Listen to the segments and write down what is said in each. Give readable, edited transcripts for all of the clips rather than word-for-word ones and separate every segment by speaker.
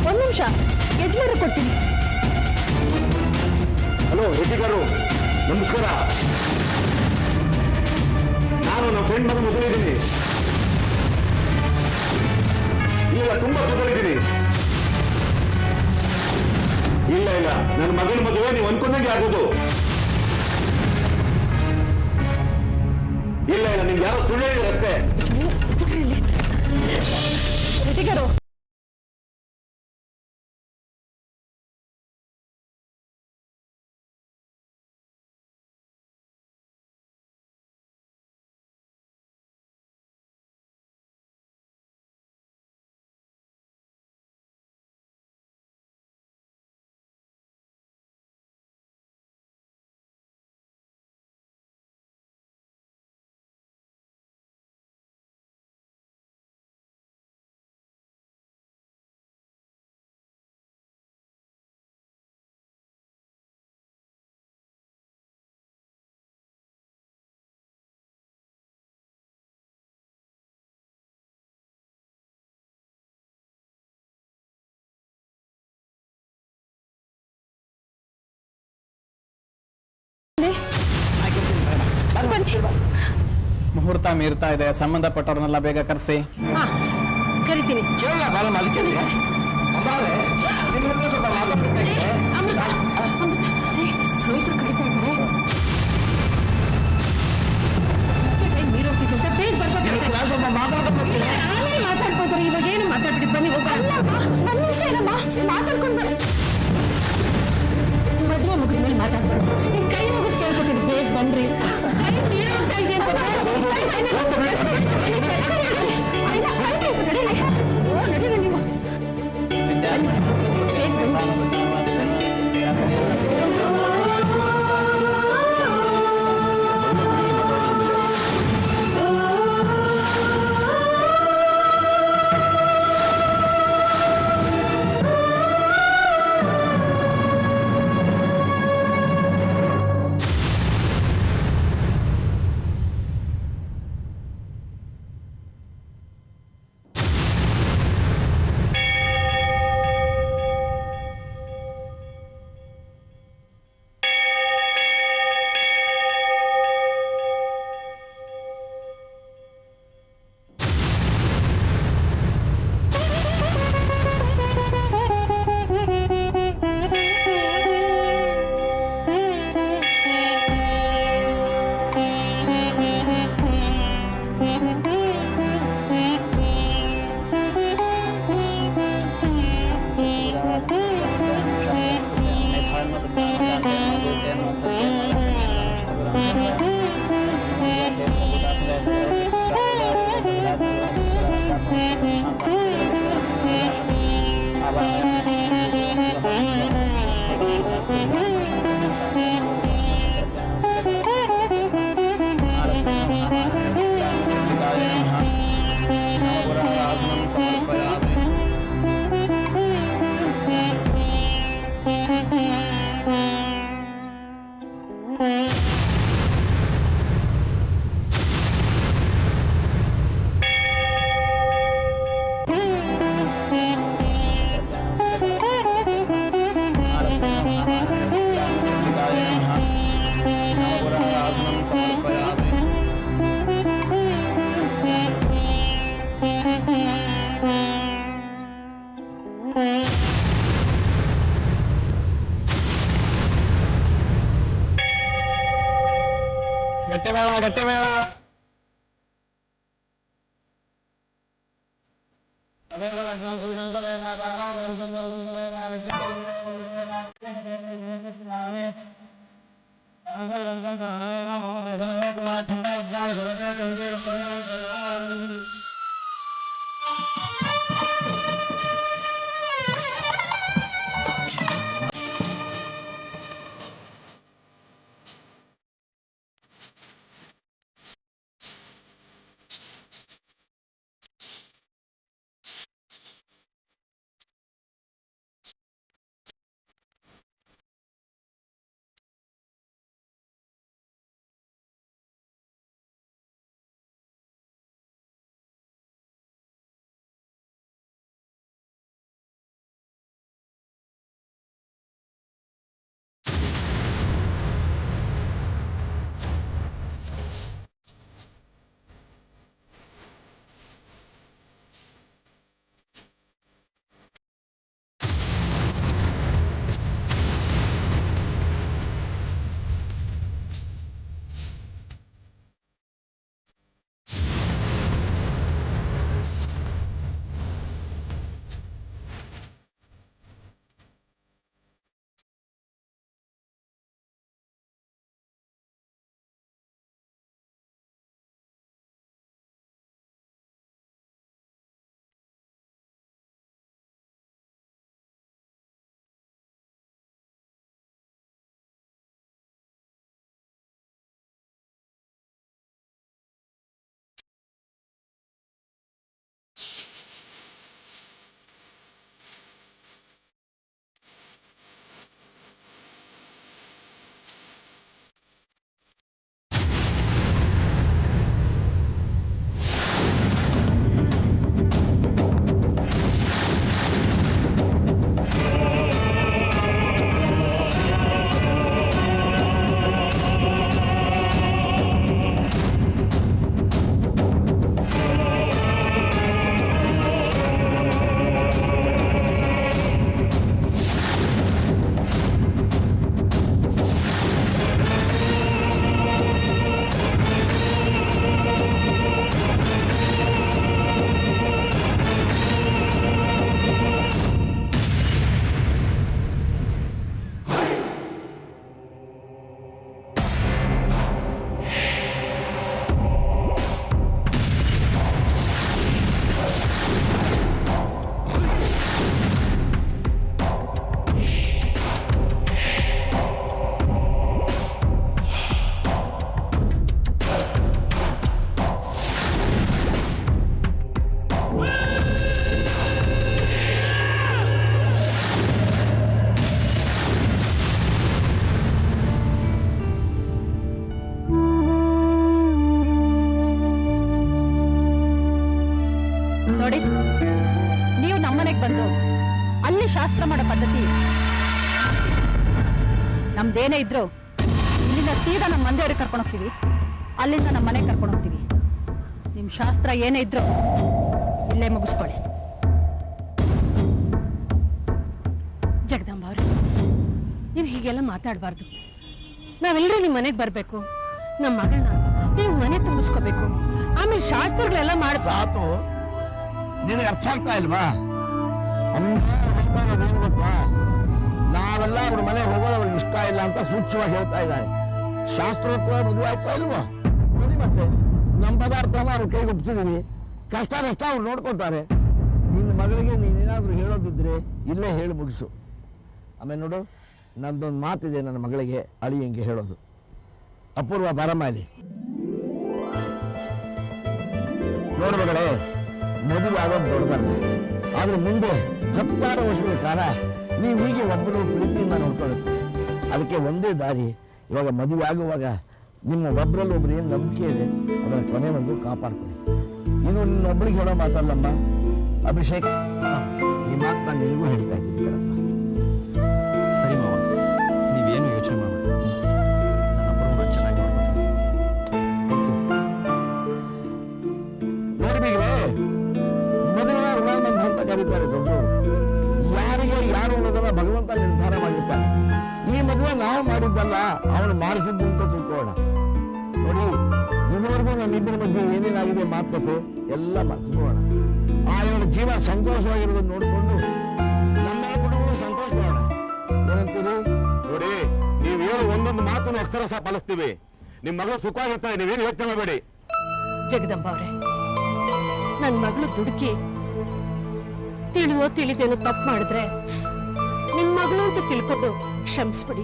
Speaker 1: ಒಂದು ನಿಮಿಷ, ಯಜಮಾನ ಕೊಡ್ತೀನಿ.
Speaker 2: ಹಲೋ ರೆಡ್ಡಿಗಾರು, ನಮಸ್ಕಾರ. ನಾನು ನಮ್ಮ ಫ್ರೆಂಡ್ ಮಗ ಮದುವೆಯಿದ್ದೀನಿ. ಇಲ್ಲ, ತುಂಬಾ ತೊಗೊಂಡಿದ್ದೀನಿ. ಇಲ್ಲ ಇಲ್ಲ, ನನ್ನ ಮಗನ ಮದುವೆ ನೀವು ಅನ್ಕೊಂಡಂಗೆ ಆಗೋದು. ಇಲ್ಲ ಇಲ್ಲ, ನಿಮ್ಗೆ ಯಾರೋ ಸುಳ್ಳು ಹೇಳಿರತ್ತೆ.
Speaker 1: ರೆಡ್ಡಿಗಾರು,
Speaker 3: ಮುಹೂರ್ತ ಮೀರ್ತಾ ಇದೆ, ಸಂಬಂಧಪಟ್ಟವ್ರನ್ನೆಲ್ಲ ಬೇಗ ಕರೆಸಿ.
Speaker 1: ಕರಿತೀನಿ. ಮಾತಾಡ್ಬೋದು, ಇವಾಗ ಏನು ಮಾತಾಡ್ಬಿಟ್ಟು ಬನ್ನಿ, ಹೋಗೋಣ. ಒಂದು ನಿಮಿಷ ಏನಮ್ಮ, ಮಾತಾಡ್ಕೊಂಡು ಮದುವೆ ಮುಗಿದ್ಮೇಲೆ ಮಾತಾಡ್ಬಾರ್ದು. ನಿಮ್ ಕೈ ಮುಗಿದ್ ಕೇಳ್ಕೊತೀನಿ, ಬೇಗ ಬನ್ರಿ. ನಡೀರಿ ನೀವು.
Speaker 3: ಗಟ್ಟಿ ಮೇಳ.
Speaker 1: ನೋಡಿ, ನೀವು ನಮ್ಮನೆಗೆ ಬಂದು ಅಲ್ಲಿ ಶಾಸ್ತ್ರ ಮಾಡೋ ಪದ್ಧತಿ ನಮ್ದೇನೇ ಇದ್ರು ಇಲ್ಲಿಂದ ಸೀದಾ ನಮ್ಮ ಮಂದಿಯವ್ರಿಗೆ ಕರ್ಕೊಂಡು ಹೋಗ್ತೀವಿ, ಅಲ್ಲಿಂದ ನಮ್ಮ ಮನೆಗೆ ಕರ್ಕೊಂಡು ಹೋಗ್ತೀವಿ. ನಿಮ್ಮ ಶಾಸ್ತ್ರ ಏನೇ ಇದ್ರು ಇಲ್ಲೇ ಮುಗಿಸ್ಕೊಳ್ಳಿ.
Speaker 4: ಜಗದಾಂಬ ಅವ್ರೆ, ನೀವು ಹೀಗೆಲ್ಲ ಮಾತಾಡಬಾರ್ದು. ನಾವೆಲ್ಲರೂ ನಿಮ್ಮ ಮನೆಗೆ ಬರಬೇಕು, ನಮ್ಮ ಮಗಳನ್ನ ನೀವು ಮನೆ ತುಂಬಿಸ್ಕೋಬೇಕು, ಆಮೇಲೆ ಶಾಸ್ತ್ರಗಳೆಲ್ಲ ಮಾಡಿ.
Speaker 5: ಸಾತು, ನಿನಗೆ ಅರ್ಥ ಆಗ್ತಾ ಇಲ್ವಾ? ಗೊತ್ತಾ, ನಾವೆಲ್ಲ ಅವ್ರ ಮನೆ ಹೋಗೋದು ಅವ್ರಿಗೆ ಇಷ್ಟ ಇಲ್ಲ ಅಂತ ಸೂಕ್ಷ್ಮವಾಗಿ ಹೇಳ್ತಾ ಇದ್ದಾರೆ. ಶಾಸ್ತ್ರೋತ್ತರ ಮದುವೆ ಆಯ್ತಾ ಇಲ್ವಾ? ಸರಿ, ಮತ್ತೆ ನಮ್ಮ ಪದಾರ್ಥನ ಅವ್ರ ಕೈಗೆ ಒಪ್ಸಿದೀವಿ, ಕಷ್ಟ ನಷ್ಟ ಅವ್ರು ನೋಡ್ಕೊತಾರೆ. ನಿನ್ನ ಮಗಳಿಗೆ ನೀನೇನಾದ್ರೂ ಹೇಳೋದಿದ್ರೆ ಇಲ್ಲೇ ಹೇಳಿ ಮುಗಿಸು. ಆಮೇಲೆ ನೋಡು, ನಂದೊಂದು ಮಾತಿದೆ ನನ್ನ ಮಗಳಿಗೆ ಅಳಿಯಂಗೆ ಹೇಳೋದು. ಅಪೂರ್ವ ಬಾರಮ್ಮ ಇಲ್ಲಿ ನೋಡು ಮಗಳೇ, ಮದುವೆ ಆಗೋದು ದೊಡ್ಡದಲ್ಲ, ಆದ್ರೆ ಮುಂದೆ 10 ವರ್ಷಗಳ ಕಾಲ ನೀವು ಹೀಗೆ ಒಬ್ಬರು ಪ್ರೀತಿಯಿಂದ ನೋಡ್ಕೊಳ್ಳುತ್ತೆ. ಅದಕ್ಕೆ ಒಂದೇ ದಾರಿ, ಇವಾಗ ಮದುವೆ ಆಗುವಾಗ ನಿಮ್ಮ ಒಬ್ಬರಲ್ಲಿ ಒಬ್ರು ಏನು ನಂಬಿಕೆ ಇದೆ ಅದನ್ನ ಕೊನೆವರೆಗೂ ಕಾಪಾಡ್ಕೊಳ್ಳಿ. ಇದು ನಿನ್ನೊಬ್ಬಳಿಗೆ ಹೇಳೋ ಮಾತಲ್ಲಮ್ಮ ಅಭಿಷೇಕ್, ಈ ಮಾತು ನಾನು ನಿನಗೂ ಹೇಳ್ತಾ ಇದ್ದೀನಿ ಕಣಪ್ಪ.
Speaker 3: ಸರಿ ಮಾವ, ನೀವೇನು ಯೋಚನೆ ಮಾಡಬೇಡಿ, ನನ್ನ ಚೆನ್ನಾಗಿ ಮಾಡ್ಬೋದು.
Speaker 5: ನೋಡ್ಬೇಕ್ರೆ, ಮದುವೆ ಋಣ ಅಂತ ಕರೀತಾರೆ ದೊಡ್ಡವರು. ಯಾರಿಗೆ ಯಾರು ಅನ್ನೋದನ್ನ ಭಗವಂತ ನಿರ್ಧಾರ ಮಾಡಿರ್ತಾನೆ. ಈ ಮದುವೆ ನಾವು ಮಾಡಿದ್ದಲ್ಲ, ಅವನು ಮಾಡಿಸಿದ್ದು ಅಂತ ತಿಳ್ಕೊಳ್ಳೋಣ. ನೋಡಿ, ಇದುವರೆಗೂ ನಮ್ಮಿಬ್ಬರ ಮಧ್ಯೆ ಏನೇನಾಗಿದೆ ಮಾತುಕತೆ ಎಲ್ಲ ಮರ್ತ್ಕೊಳ್ಳೋಣ. ಆ ಎರಡು ಜೀವ ಸಂತೋಷವಾಗಿರೋದನ್ನ ನೋಡಿಕೊಂಡು ನಮ್ಮ ಕುಟುಂಬ ಸಂತೋಷ ಮಾಡೋಣ. ಏನಂತೀರಿ?
Speaker 2: ನೋಡಿ, ನೀವು ಹೇಳು ಒಂದೊಂದು ಮಾತನ್ನು ಅಕ್ಷರಶಃ ಪಾಲಿಸ್ತೀವಿ. ನಿಮ್ಮ ಮಗಳು ಸುಖವಾಗಿರ್ತಾರೆ, ನೀವೇನು ಯೋಚನೆ ಮಾಡಬೇಡಿ.
Speaker 4: ಜಗದಂಬ ಅವ್ರೆ, ನನ್ನ ಮಗಳು ದುಡುಕಿ ತಿಳಿಯೋ ತಿಳಿದೇನೋ ತಪ್ಪು ಮಾಡಿದ್ರೆ ನಿನ್ ಮಗಳು ಅಂತ ತಿಳ್ಕೊಂಡು ಕ್ಷಮಿಸ್ಬಿಡಿ.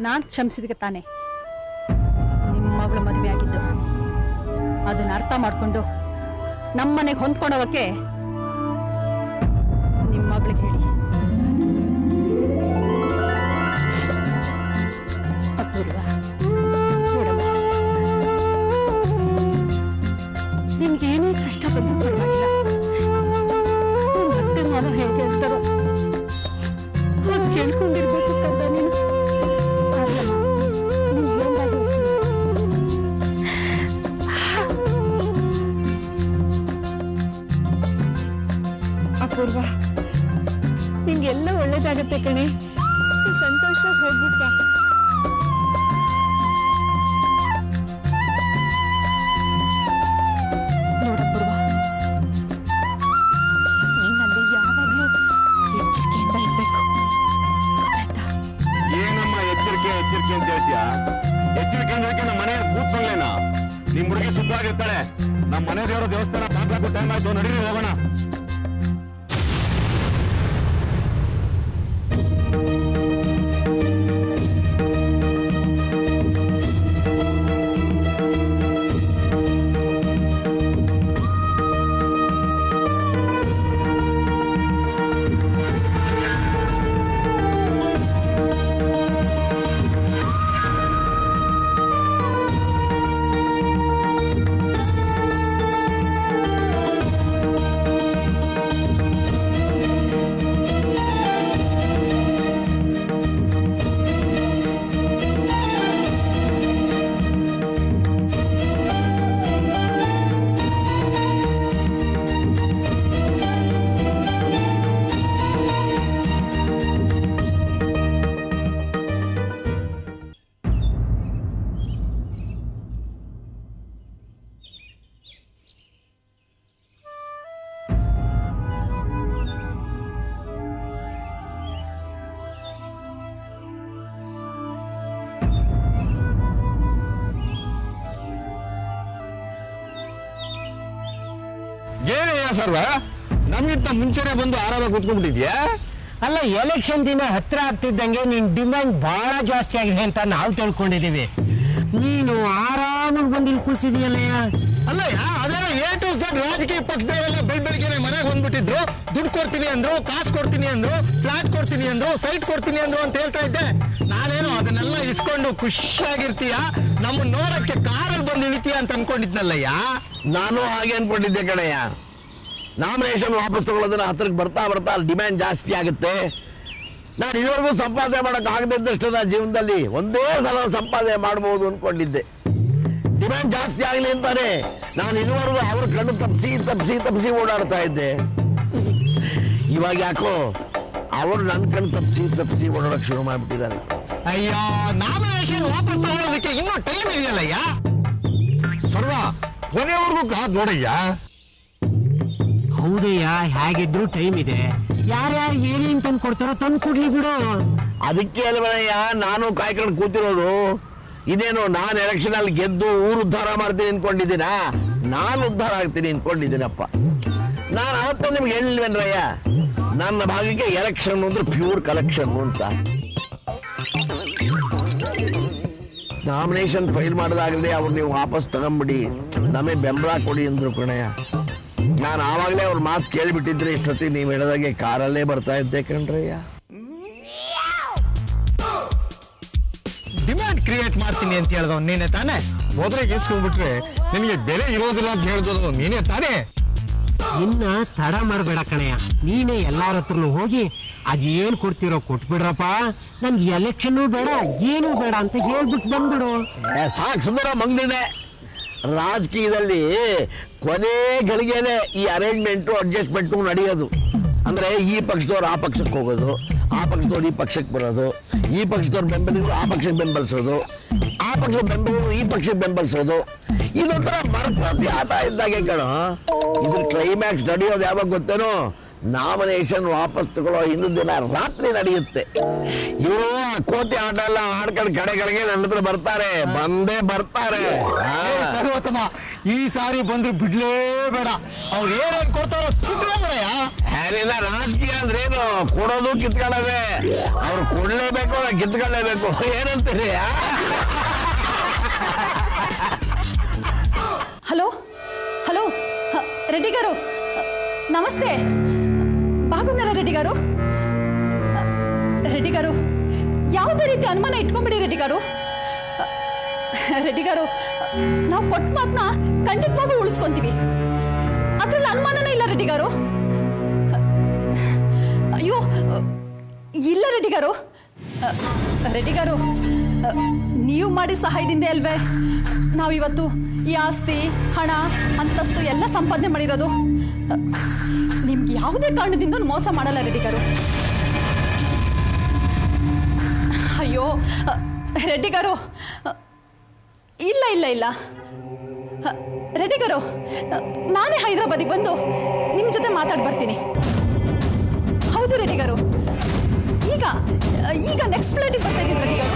Speaker 1: ನಾನು ಕ್ಷಮಿಸಿದಕ್ಕೆ ತಾನೆ ನಿಮ್ಮ ಮಗಳು ಮದುವೆ ಆಗಿದ್ದು. ಅದನ್ನ ಅರ್ಥ ಮಾಡ್ಕೊಂಡು ನಮ್ಮನೆಗೆ ಹೊಂದ್ಕೊಂಡೋಗಕ್ಕೆ ನಿಮ್ಮ ಮಗಳಿಗೆ ಹೇಳಿ.
Speaker 4: ಅಪೂರ್ವ, ನೋಡಮ್ಮ, ನಿನ್ಗೇನೇ ಕಷ್ಟ ಬಂದು ಪರವಾಗಿಲ್ಲ. ಮತ್ತೆ ನಾನು ಹೇಗೆ ಅಂತಾರೋ ಅದು ಕೇಳ್ಕೊಂಡಿರ್ಬೇಕು ಕಂದ ನೀನು. ಅಪೂರ್ವ, ನಿಂಗೆಲ್ಲ ಒಳ್ಳೇದಾಗತ್ತೆ ಕಣೆ. ಸಂತೋಷ ಹೋಗ್ಬಿಟ್ಟ. ನೋಡಪೂರ್ವ, ನೀನಲ್ಲಿ ಯಾವಾಗ್ಲೂ ಎಚ್ಚರಿಕೆಯಿಂದ ಇರ್ಬೇಕು, ಗೊತ್ತಾಯ್ತಾ?
Speaker 2: ಏನಮ್ಮ ಎಚ್ಚರಿಕೆ ಎಚ್ಚರಿಕೆ ಅಂತ ಹೇಳ್ತೀಯಾ? ಎಚ್ಚರಿಕೆ ಅಂದ್ರೆ ನಮ್ಮ ಮನೆ ಕೂತ್ಕೊಳ್ಳೇನಾ? ನಿಮ್ ಹುಡುಗಿ ಸುಖವಾಗಿರ್ತಾಳೆ. ನಮ್ಮ ಮನೆ ದೇವರ ದೇವಸ್ಥಾನ ಬಾಗ್ಲಾಕು ಟೈಮ್ ಆಯ್ತು, ನಡೀರಿ ಹೋಗೋಣ. ಏನಯ್ಯ ಸರ್ವ, ನಮ್ಗಿಂತ ಮುಂಚೆನೆ ಬಂದು ಆರಾಮ ಕೂತ್ಕೊಂಡ್ಬಿಟ್ಟಿದ್ಯಾ?
Speaker 6: ಅಲ್ಲ, ಎಲೆಕ್ಷನ್ ದಿನ ಹತ್ರ ಆಗ್ತಿದ್ದಂಗೆ ನಿನ್ ಡಿಮ್ಯಾಂಡ್ ಬಹಳ ಜಾಸ್ತಿ ಆಗಿದೆ ಅಂತ ನಾವು ತಿಳ್ಕೊಂಡಿದೀವಿ. ನೀನು ಆರಾಮಾಗಿ ಬಂದು ಇಲ್ಲಿ ಕುಳಿತಿದೀಯಲ್ಲಯ್ಯ.
Speaker 5: ಅಲ್ಲಯ್ಯ, ಅದೆಲ್ಲ A to Z ರಾಜಕೀಯ ಪಕ್ಷದವರೆಲ್ಲ ಬೆಳಬೆಳಗ್ಗೆ ಮನೆಗೆ ಬಂದ್ಬಿಟ್ಟಿದ್ರು. ದುಡ್ಡು ಕೊಡ್ತೀನಿ ಅಂದ್ರು, ಕಾಸು ಕೊಡ್ತೀನಿ ಅಂದ್ರು, ಫ್ಲಾಟ್ ಕೊಡ್ತೀನಿ ಅಂದ್ರು, ಸೈಟ್ ಕೊಡ್ತೀನಿ ಅಂದ್ರು ಅಂತ ಹೇಳ್ತಾ ಇದ್ದೆ. ನಾನೇನು ಅದನ್ನೆಲ್ಲ ಇಸ್ಕೊಂಡು ಖುಷಿಯಾಗಿರ್ತೀಯ, ನಮ್ಮ ನೋಡಕ್ಕೆ ಕಾರಲ್ಲಿ ಬಂದು ಇಳಿತೀಯ ಅಂತ ಅನ್ಕೊಂಡಿದ್ನಲ್ಲಯ್ಯ. ನಾನು ಹಾಗೆ ಅನ್ಕೊಂಡಿದ್ದೆ ಕಣಯ್ಯ. ನಾಮಿನೇಷನ್ ವಾಪಸ್ ತಗೊಳ್ಳೋದನ್ನ ಹತ್ರಕ್ಕೆ ಬರ್ತಾ ಬರ್ತಾ ಡಿಮ್ಯಾಂಡ್ ಜಾಸ್ತಿ ಆಗುತ್ತೆ. ನಾನು ಇದುವರೆಗೂ ಸಂಪಾದನೆ ಮಾಡೋಕ್ಕಾಗದಿದ್ದಷ್ಟು ನನ್ನ ಜೀವನದಲ್ಲಿ ಒಂದೇ ಸಲ ಸಂಪಾದನೆ ಮಾಡ್ಬೋದು ಅಂದ್ಕೊಂಡಿದ್ದೆ. ಡಿಮ್ಯಾಂಡ್ ಜಾಸ್ತಿ ಆಗಲಿ ಅಂತಾನೆ ನಾನು ಇದುವರೆಗೂ ಅವ್ರ ಕಣ್ಣು ತಪ್ಪಿಸಿ ಓಡಾಡ್ತಾ ಇದ್ದೆ. ಇವಾಗ ಯಾಕೋ ಅವರು ನನ್ನ ಕಣ್ಣು ತಪ್ಪಿಸಿ ಓಡಾಡೋಕೆ ಶುರು ಮಾಡಿಬಿಟ್ಟಿದ್ದಾರೆ.
Speaker 6: ಅಯ್ಯ, ನಾಮಿನೇಷನ್ ವಾಪಸ್ ತಗೊಳ್ಳೋದಕ್ಕೆ ಇನ್ನೂ ಟೈಮ್ ಇದೆಯಲ್ಲಯ್ಯ.
Speaker 5: ಸರ್ವ ಕೊನೆವರೆಗೂ ಕಾದ್ ನೋಡಯ್ಯ.
Speaker 6: ಹೌದಯ್ಯ, ಹೇಗಿದ್ರು ಟೈಮ್ ಇದೆ. ಯಾರ್ಯಾರು ಏನೇನು ತಂದು ಕೊಡ್ತಾರೋ ತಂದು ಕೊಡ್ಲಿ ಬಿಡು.
Speaker 5: ಅದಕ್ಕೆ ಅಲ್ವಯ್ಯ ನಾನು ಕಾಯ್ಕೊಂಡು ಕೂತಿರೋದು. ಇದೇನು ನಾನು ಎಲೆಕ್ಷನ್ ಅಲ್ಲಿ ಗೆದ್ದು ಊರು ಉದ್ಧಾರ ಮಾಡ್ತೀನಿ ಅನ್ಕೊಂಡಿದ್ದೀನಾ? ನಾನು ಉದ್ಧಾರ ಆಗ್ತೀನಿ ಅನ್ಕೊಂಡಿದ್ದೀನಪ್ಪ. ನಾನು ಅವತ್ತು ನಿಮ್ಗೆ ಹೇಳಿಲ್ವೇನ್ರಯ್ಯ, ನನ್ನ ಭಾಗಕ್ಕೆ ಎಲೆಕ್ಷನ್ ಅಂದ್ರೆ ಪ್ಯೂರ್ ಕಲೆಕ್ಷನ್ ಅಂತ. ನಾಮಿನೇಷನ್ ಫೈಲ್ ಮಾಡಿದಾಗಲೇ ಅವ್ರು ನೀವು ವಾಪಸ್ ತಗೊಂಬಿಡಿ, ನಮಗೆ ಬೆಂಬಲ ಕೊಡಿ ಅಂದ್ರು ಕಣಯ್ಯ. ನಾನು ಆವಾಗಲೇ ಅವ್ರ ಮಾತು ಕೇಳಿಬಿಟ್ಟಿದ್ರೆ ಇಷ್ಟೊತ್ತಿಗೆ ನೀವು ಹೇಳಿದಾಗೆ ಕಾರಲ್ಲೇ ಬರ್ತಾ ಇದ್ದೆ ಕಣ್ರಯ್ಯ.
Speaker 6: ಡಿಮ್ಯಾಂಡ್ ಕ್ರಿಯೇಟ್ ಮಾಡ್ತೀನಿ ಅಂತ ಹೇಳ್ದವ್ ನೀನೇ ತಾನೇ? ಹೋದ್ರೆ ಗೆಲ್ಸ್ಕೊಂಡ್ಬಿಟ್ರೆ ನಿನಗೆ ಬೆಲೆ ಇರೋದಿಲ್ಲ ಅಂತ ಹೇಳ್ದವ್ ನೀನೇ ತಾನೇ? ಇನ್ನ ತಡ ಮಾಡಬೇಡ ಕಣಯ್ಯ, ನೀನೇ ಎಲ್ಲಾರ ಹತ್ರನು ಹೋಗಿ ಅದೇನ್ ಕೊಡ್ತಿರೋ ಕೊಟ್ಬಿಡ್ರಪ್ಪ, ನನ್ಗೆ ಎಲೆಕ್ಷನ್ ಬೇಡ ಏನೂ ಬೇಡ ಅಂತ ಹೇಳ್ಬಿಟ್ಟು ಬಂದ್ಬಿಡು.
Speaker 5: ಸಾಕು ಸುಂದರ ಮಂಗನೆ. ರಾಜಕೀಯದಲ್ಲಿ ಕೊನೆ ಗಳಿಗೆನೆ ಈ ಅರೇಂಜ್ಮೆಂಟು ಅಡ್ಜಸ್ಟ್ಮೆಂಟು ನಡೆಯೋದು. ಅಂದ್ರೆ ಈ ಪಕ್ಷದವ್ರು ಆ ಪಕ್ಷಕ್ಕೆ ಹೋಗೋದು, ಆ ಪಕ್ಷದವ್ರು ಈ ಪಕ್ಷಕ್ಕೆ ಬರೋದು, ಈ ಪಕ್ಷದವ್ರು ಬೆಂಬಲಿಗರು ಆ ಪಕ್ಷಕ್ಕೆ ಬೆಂಬಲಿಸೋದು, ಆ ಪಕ್ಷದ ಬೆಂಬಲಿಗರು ಈ ಪಕ್ಷಕ್ಕೆ ಬೆಂಬಲಿಸೋದು. ಇದೊಂಥರ ಮರಪಾತಿ ಆಟ ಇದ್ದಾಗೆ ಕಣೋ. ಇದ್ರ ಕ್ಲೈಮ್ಯಾಕ್ಸ್ ನಡೆಯೋದು ಯಾವಾಗ ಗೊತ್ತೇನೋ? ನಾಮಿನೇಷನ್ ವಾಪಸ್ ತಗೊಳ್ಳೋ ಇನ್ನೊಂದು ದಿನ ರಾತ್ರಿ ನಡೆಯುತ್ತೆ. ಇವರು ಕೋತಿ ಆಟ ಎಲ್ಲ ಆಡ್ಕೊಂಡು ಕಡೆಗಳಿಗೆ ನನ್ನ ಹತ್ರ ಬರ್ತಾರೆ, ಬಂದೇ ಬರ್ತಾರೆ.
Speaker 6: ಸರ್ವೋತ್ತಮ, ಈ ಸಾರಿ ಬಂದ್ರು ಬಿಡ್ಲೇಬೇಡ. ಅವ್ರು ಏನೇನ್ ಕೊಡ್ತಾರೋ
Speaker 5: ಏನಿಲ್ಲ, ರಾಜಕೀಯ ಅಂದ್ರೇನು? ಕೊಡೋದು ಕಿತ್ಕೊಳ್ಳೋದೆ. ಅವ್ರು ಕೊಡ್ಲೇಬೇಕು, ಕಿತ್ಕೊಳ್ಳೇಬೇಕು. ಏನಂತೀರಿ?
Speaker 1: ಹಲೋ ಹಲೋ, ರೆಡ್ಡಿ గారు నమస్తే. బాగున్నారా రెడ్డి గారు? రెడ్డి గారు ಯಾವುದೇ ರೀತಿ ಅನುಮಾನ ಇಟ್ಕೊಂಬಿಡಿ ರೆಡ್ಡಿ గారు. ರೆಡ್ಡಿ గారు, ನಾವು ಕೊಟ್ಟ ಮಾತನ್ನ ಖಂಡಿತವಾಗ್ಲೂ ಉಳಿಸ್ಕೊಂತೀವಿ, ಅದ್ರಲ್ಲಿ ಅನುಮಾನನೇ ಇಲ್ಲ ರೆಡ್ಡಿ గారు. ಅಯ್ಯೋ ಇಲ್ಲ ರೆಡ್ಡಿ గారు. ರೆಡ್ಡಿ గారు, ನೀವು ಮಾಡಿ ಸಹಾಯದಿಂದ ಅಲ್ವೇ ನಾವಿವತ್ತು ಈ ಆಸ್ತಿ, ಹಣ, ಅಂತಸ್ತು ಎಲ್ಲ ಸಂಪಾದನೆ ಮಾಡಿರೋದು. ನಿಮ್ಗೆ ಯಾವುದೇ ಕಾರಣದಿಂದ ಮೋಸ ಮಾಡಲ್ಲ ರೆಡ್ಡಿ గారు. ಅಯ್ಯೋ ರೆಡ್ಡಿ గారు, ಇಲ್ಲ ಇಲ್ಲ ಇಲ್ಲ ರೆಡ್ಡಿ గారు, ನಾನೇ ಹೈದರಾಬಾದಿಗೆ ಬಂದು ನಿಮ್ಮ ಜೊತೆ ಮಾತಾಡಿ ಬರ್ತೀನಿ. ಹೌದು ರೆಡ್ಡಿ గారు, ಈಗ ನೆಕ್ಸ್ಟ್ ಫ್ಲೈಟಿಗೆ ಬರ್ತಾ ಇದ್ದೀನಿ ರೆಡ್ಡಿ గారు.